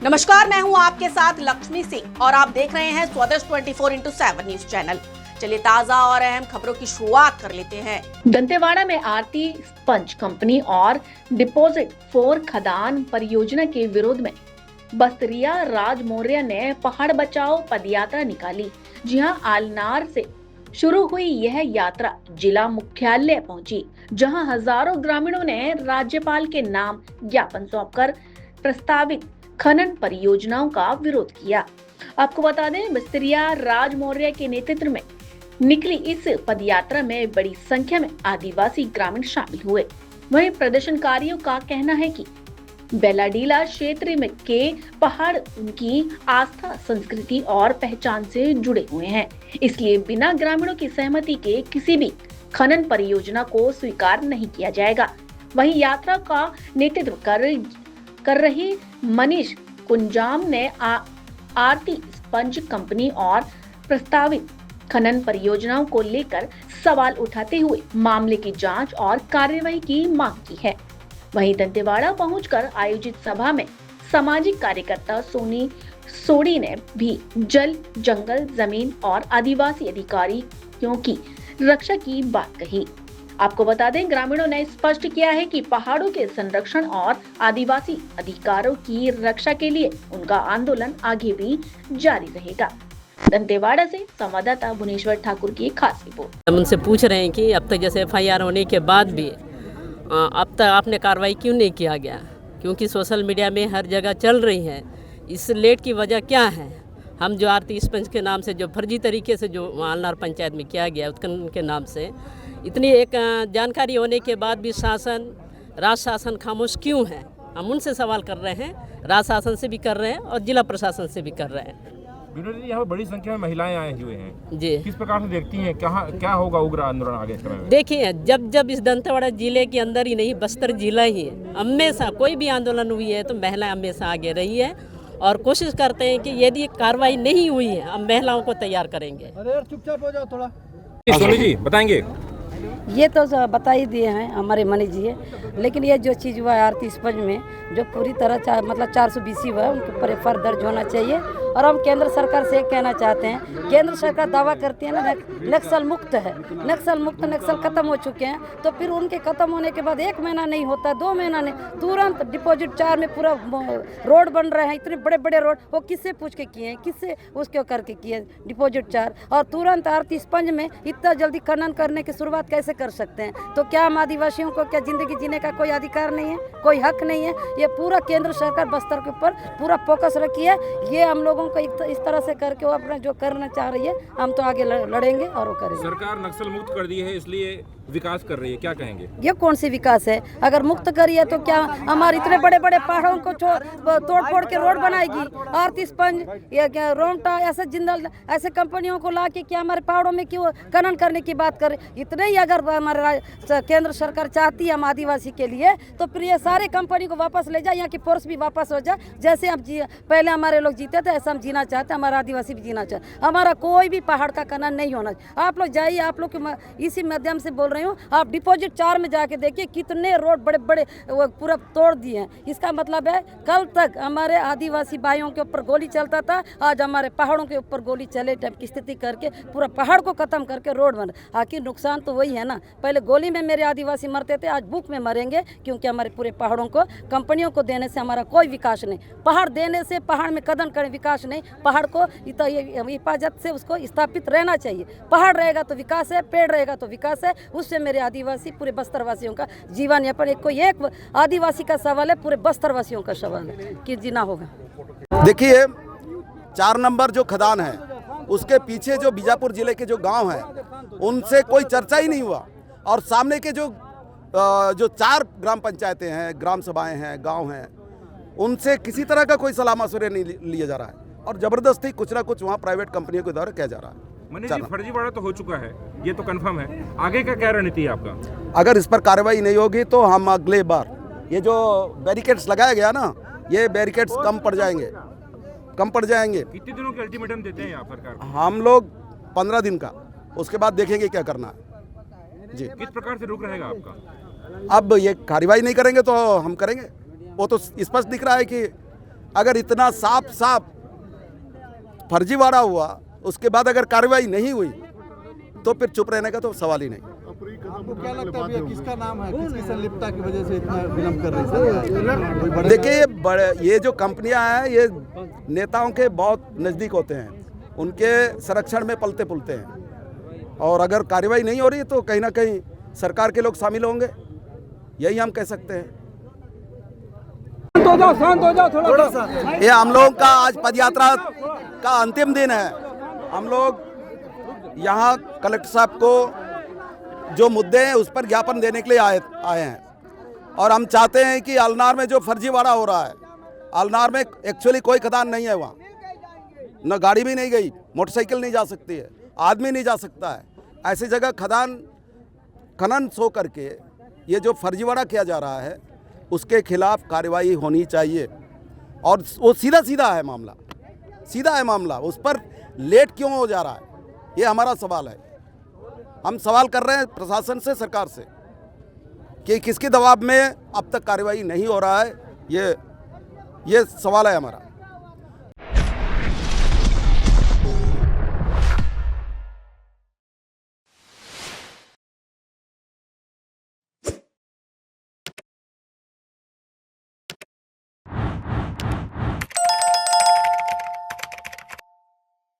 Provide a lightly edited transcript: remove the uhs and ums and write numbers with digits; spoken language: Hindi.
नमस्कार, मैं हूं आपके साथ लक्ष्मी सिंह और आप देख रहे हैं स्वदेश 24x7 न्यूज चैनल। चलिए ताजा और अहम खबरों की शुरुआत कर लेते हैं। दंतेवाड़ा में आरती स्पंज कंपनी और डिपॉजिट 4 खदान परियोजना के विरोध में बस्तरिया राज मौर्य ने पहाड़ बचाओ पदयात्रा निकाली। जी हां, आलनार से शुरू हुई यह यात्रा जिला मुख्यालय पहुंची, जहां हजारों ग्रामीणों ने राज्यपाल के नाम ज्ञापन सौंपकर प्रस्तावित खनन परियोजनाओं का विरोध किया। आपको बता दें, बस्तरिया राज मौर्य के नेतृत्व में निकली इस पदयात्रा में बड़ी संख्या में आदिवासी ग्रामीण शामिल हुए। वहीं प्रदर्शनकारियों का कहना है कि बेलाडीला क्षेत्र में के पहाड़ उनकी आस्था, संस्कृति और पहचान से जुड़े हुए हैं, इसलिए बिना ग्रामीणों की सहमति के किसी भी खनन परियोजना को स्वीकार नहीं किया जाएगा। वहीं यात्रा का नेतृत्व कर रही मनीष कुंजाम ने आरती स्पंज कंपनी और प्रस्तावित खनन परियोजनाओं को लेकर सवाल उठाते हुए मामले की जांच और कार्यवाही की मांग की है। वहीं दंतेवाड़ा पहुंचकर आयोजित सभा में सामाजिक कार्यकर्ता सोनी सोडी ने भी जल, जंगल, जमीन और आदिवासी अधिकारियों की रक्षा की बात कही। आपको बता दें, ग्रामीणों ने स्पष्ट किया है कि पहाड़ों के संरक्षण और आदिवासी अधिकारों की रक्षा के लिए उनका आंदोलन आगे भी जारी रहेगा। दंतेवाड़ा से संवाददाता भुवनेश्वर ठाकुर की खास रिपोर्ट। हम उनसे पूछ रहे हैं कि अब तक जैसे FIR होने के बाद भी अब तक आपने कार्रवाई क्यों नहीं किया गया, क्योंकि सोशल मीडिया में हर जगह चल रही है। इस लेट की वजह क्या है? हम जो आरती स्पंज के नाम से जो फर्जी तरीके से जो आलनार पंचायत में किया गया उत्खनन के नाम से, इतनी एक जानकारी होने के बाद भी राज शासन खामोश क्यों है? हम उनसे सवाल कर रहे हैं, राज शासन से भी कर रहे हैं और जिला प्रशासन से भी कर रहे हैं। विनोद जी, यहाँ बड़ी संख्या में महिलाएं आए हुए हैं जी, किस प्रकार से देखती हैं, क्या होगा उग्र आंदोलन आगे समय में? देखिए, जब इस दंतेवाड़ा जिले के अंदर ही नहीं, बस्तर जिला ही हमेशा कोई भी आंदोलन हुई है तो महिलाएं हमेशा आगे रही है और कोशिश करते हैं कि यदि कार्रवाई नहीं हुई है हम महिलाओं को तैयार करेंगे। अरे यार चुपचाप हो जाओ थोड़ा। सोनी जी बताएंगे। ये तो बता ही दिए हैं हमारे मनीष जी है, लेकिन ये जो चीज़ हुआ है आरती स्पंज में, जो पूरी तरह मतलब 420 हुआ है, उनके ऊपर FIR दर्ज होना चाहिए। और हम केंद्र सरकार से एक कहना चाहते हैं, केंद्र सरकार दावा करती है ना नक्सल मुक्त है, नक्सल खत्म हो चुके हैं, तो फिर उनके खत्म होने के बाद 1 महीना नहीं होता, 2 महीना नहीं, तुरंत डिपॉजिट 4 में पूरा रोड बन रहे हैं, इतने बड़े बड़े रोड, वो किससे पूछ के किए हैं, किससे उसके करके किए डिपॉजिट 4, और तुरंत आरती स्पंज में इतना जल्दी खनन करने की शुरुआत कैसे कर सकते हैं? तो क्या हम आदिवासियों को क्या जिंदगी जीने का कोई अधिकार नहीं है, कोई हक नहीं है? ये पूरा केंद्र सरकार बस्तर के ऊपर पूरा फोकस रखी है। ये हम लोगों को इस तरह से करके वो अपना जो करना चाह रही है, हम तो आगे लड़ेंगे और वो करेंगे। सरकार नक्सल मुक्त कर दी है, इसलिए विकास कर रही है, क्या कहेंगे? ये कौन सी विकास है? अगर मुक्त करी है तो क्या हमारे इतने बड़े बड़े पहाड़ों को तोड़ फोड़ के रोड बनाएगी? आरती स्पंज या क्या रोमटा ऐसे जिंदल ऐसे कंपनियों को ला के क्या हमारे पहाड़ों में क्यों खनन करने की बात करे? इतने ही अगर हमारे केंद्र सरकार चाहती है हम आदिवासी के लिए, तो फिर ये सारे कंपनी को वापस ले जाए, यहाँ की फोर्स भी वापस हो जाए। जैसे हम पहले हमारे लोग जीते थे, ऐसा हम जीना चाहते हैं, हमारा आदिवासी भी जीना चाहते। हमारा कोई भी पहाड़ का खनन नहीं होना। आप लोग जाइए, आप लोग इसी माध्यम से बोल रही हूँ, आप डिपॉजिट 4 में जाके देखिए कितने रोड बड़े बड़े वो पूरा तोड़ दिए हैं। इसका मतलब है कल तक हमारे आदिवासी भाइयों के ऊपर गोली चलता था, आज हमारे पहाड़ों के ऊपर गोली चले टाइप की स्थिति करके पूरा पहाड़ को खत्म करके रोड बना। आखिर नुकसान तो वही है ना, पहले गोली में मेरे आदिवासी मरते थे, आज भूख में मरेंगे, क्योंकि हमारे पूरे पहाड़ों को कंपनियों को देने से हमारा कोई विकास नहीं। पहाड़ देने से पहाड़ में कदम करें विकास नहीं, पहाड़ को हिफाजत से उसको स्थापित रहना चाहिए। पहाड़ रहेगा तो विकास है, पेड़ रहेगा तो विकास है। उससे मेरे आदिवासी पूरे बस्तर वासियों का जीवन यापन, एक आदिवासी का सवाल है, पूरे बस्तर वासियों का सवाल है कि जीना होगा। देखिए 4 नंबर जो खदान है, उसके पीछे जो बीजापुर जिले के जो गांव हैं, उनसे कोई चर्चा ही नहीं हुआ। और सामने के जो 4 ग्राम पंचायतें हैं, ग्राम सभाएं हैं, गांव हैं, उनसे किसी तरह का कोई सलाह मशवरे नहीं लिया जा रहा है और ज़बरदस्ती कुछ ना कुछ वहाँ प्राइवेट कंपनियों के द्वारा किया जा रहा है। मनीष जी, फर्जीवाड़ा तो हो चुका है, ये तो कंफर्म है, आगे का क्या रणनीति है आपका? अगर इस पर कार्रवाई नहीं होगी तो हम अगले बार ये जो बैरिकेड्स लगाया गया ना, ये बैरिकेड्स कम पड़ जाएंगे। कितने दिनों के अल्टीमेटम देते हैं आप सरकार को? हम लोग 15 दिन का, उसके बाद देखेंगे क्या करना है जी। किस प्रकार से रुक रहेगा आपका? अब ये कार्रवाई नहीं करेंगे तो हम करेंगे, वो तो स्पष्ट दिख रहा है कि अगर इतना साफ साफ फर्जीवाड़ा हुआ, उसके बाद अगर कार्रवाई नहीं हुई तो फिर चुप रहने का तो सवाल ही नहीं। आपको क्या लगता है भैया, किसका नाम है, किसकी संलिप्तता की वजह से इतना विलंब कर रही है? देखिए, ये जो कंपनियां हैं ये नेताओं के बहुत नज़दीक होते हैं, उनके संरक्षण में पलते पुलते हैं, और अगर कार्रवाई नहीं हो रही तो कहीं ना कहीं सरकार के लोग शामिल होंगे, यही हम कह सकते हैं। शांत हो जाओ थोड़ा सा। ये हम लोगों का आज पदयात्रा का अंतिम दिन है। हम लोग यहाँ कलेक्टर साहब को जो मुद्दे हैं उस पर ज्ञापन देने के लिए आए हैं, और हम चाहते हैं कि अलनार में जो फर्जीवाड़ा हो रहा है, अलनार में एक्चुअली कोई खदान नहीं है, वहाँ न गाड़ी भी नहीं गई, मोटरसाइकिल नहीं जा सकती है, आदमी नहीं जा सकता है। ऐसी जगह खनन सो करके ये जो फर्जीवाड़ा किया जा रहा है उसके खिलाफ कार्रवाई होनी चाहिए, और वो सीधा है मामला, सीधा है मामला, उस पर लेट क्यों हो जा रहा है, ये हमारा सवाल है। हम सवाल कर रहे हैं प्रशासन से, सरकार से, कि किसके दबाव में अब तक कार्रवाई नहीं हो रहा है, ये सवाल है हमारा।